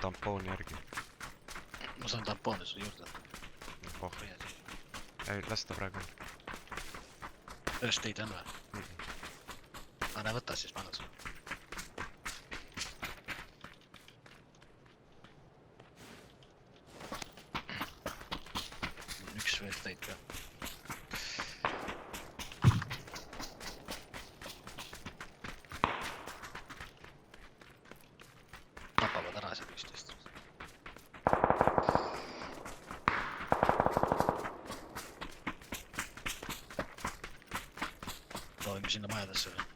tampooni järgi. Ma saan tampooni sulle juurde. Oh, ei, lasta praegu. First aid on või? Anna võta siis, ma annan sulle. Üks first aid ka. Tapavad ära seal üksteist. Proovime sinna majadesse või?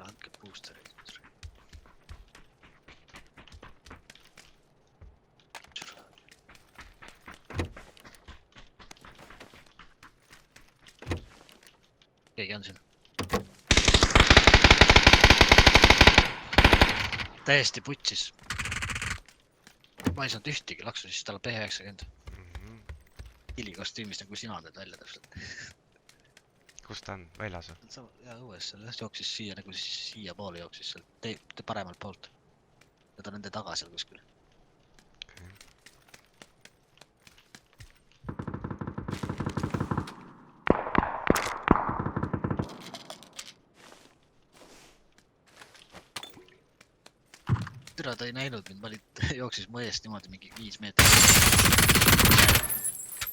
Andke boostereid. Keegi on siin. Täiesti putsis. Ma ei saanud ühtegi laksu, siis tal on P90. Hilikostüümist nagu sina teed välja täpselt. Kus ta on? Väljas või? Ja õues seal jooksis siia nagu siia poole jooksis seal te paremalt poolt. Ja ta on nende taga seal kuskil. Türa ta ei näinud mind, ma jooksis mu eest niimoodi mingi 5 meetrit.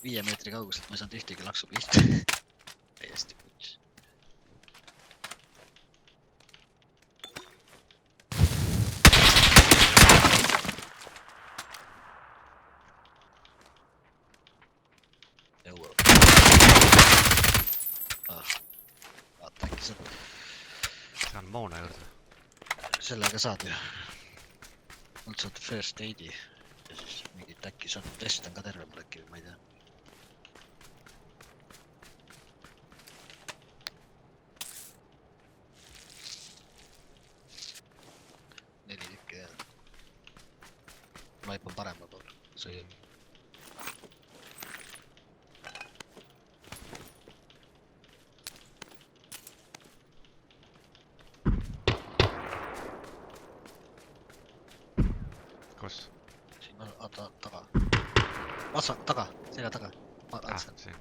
5 meetri kauguselt ma ei saanud ühtegi laksu pihta. Täiesti puts. Jõua. Vaata äkki saad. Saan moona juurde. Sellega saad ju. Mult saad first aidi. Ja siis mingit äkki saad vest on ka terve mul äkki, ma ei tea. Vaip on parema pool, see on. Kus? Siin on taga. Vatsa, taga, selja taga. See.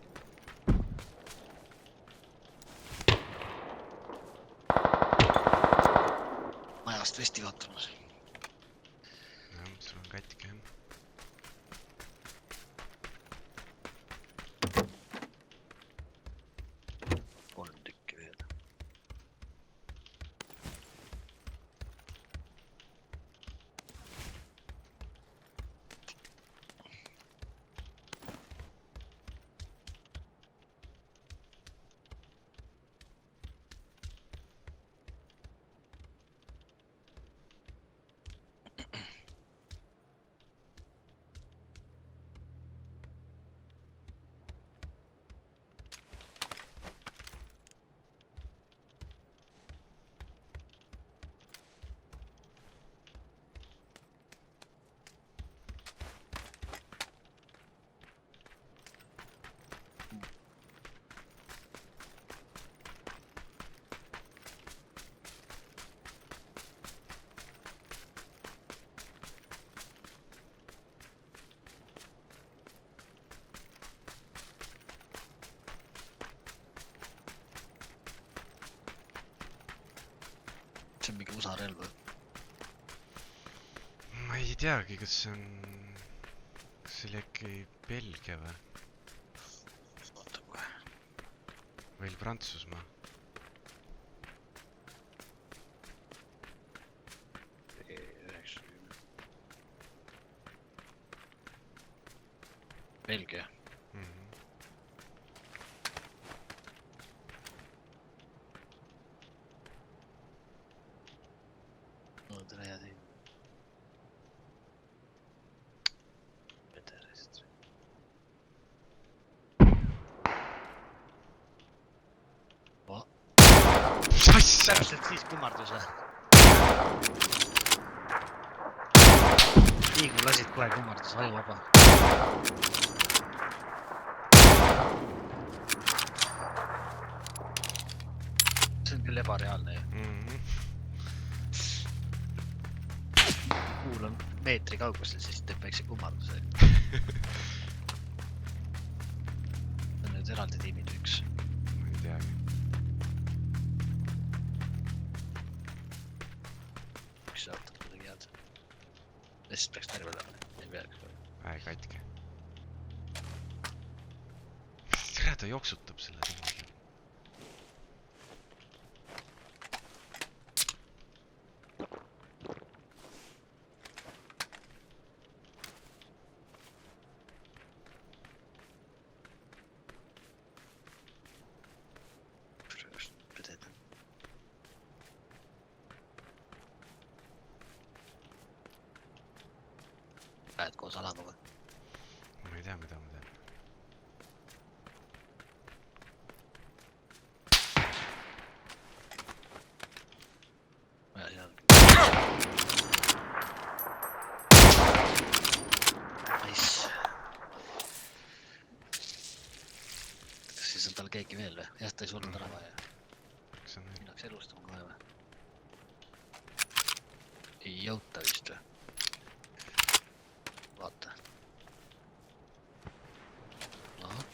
Majast vesti vaatamas. Sul on katke jah. Kolm tükki veel. See on mingi USA relv. Ma ei teagi, kas see on... Kas see oli äkki Belgia või? Oota kohe. Veel Prantsusmaa. Belgia. No tere hea teid. täpselt siis kummardus või? Nii kui lasid kohe kummardus, aju vaba. See on küll ebareaalne ju. Kuul on meetri kaugusel, siis teeb väikse kummarduse. See on nüüd eraldi tiimid üks. Ma ei teagi. Üks ootab kuidagi head. Lihtsalt peaks terve olema, ei peaks. Katke. Tere, ta jooksutab selle tiimi. Lähed koos alama või? Ma ei tea, mida ma teen. Ja siin on. Nice. Kas siis on tal keegi veel või? Jah, ta ei surnud ära vaja. Kas on veel? Minnaks elustama kohe või? Ei jõuta vist või? Vaata. Ahah.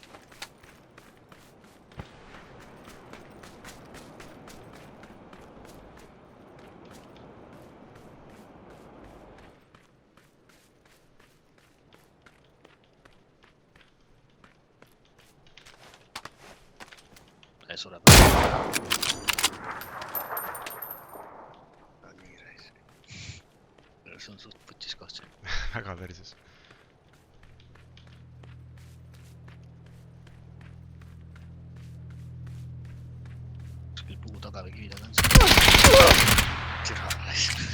Ei sureb. Nii reis. See on suht putis koht siin. Väga perses. Kuskil puu taga või kivi taga on see. Türa reis.